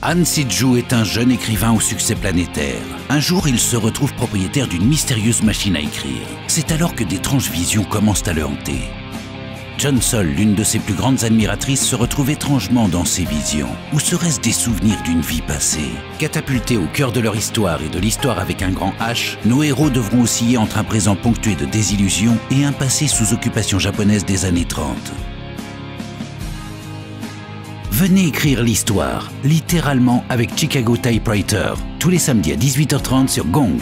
Han Si-ju est un jeune écrivain au succès planétaire. Un jour, il se retrouve propriétaire d'une mystérieuse machine à écrire. C'est alors que d'étranges visions commencent à le hanter. Jeon Sol, l'une de ses plus grandes admiratrices, se retrouve étrangement dans ses visions. Ou serait-ce des souvenirs d'une vie passée? Catapultés au cœur de leur histoire et de l'histoire avec un grand H, nos héros devront osciller entre un présent ponctué de désillusions et un passé sous occupation japonaise des années 30. Venez écrire l'histoire, littéralement avec Chicago Typewriter, tous les samedis à 18h30 sur Gong.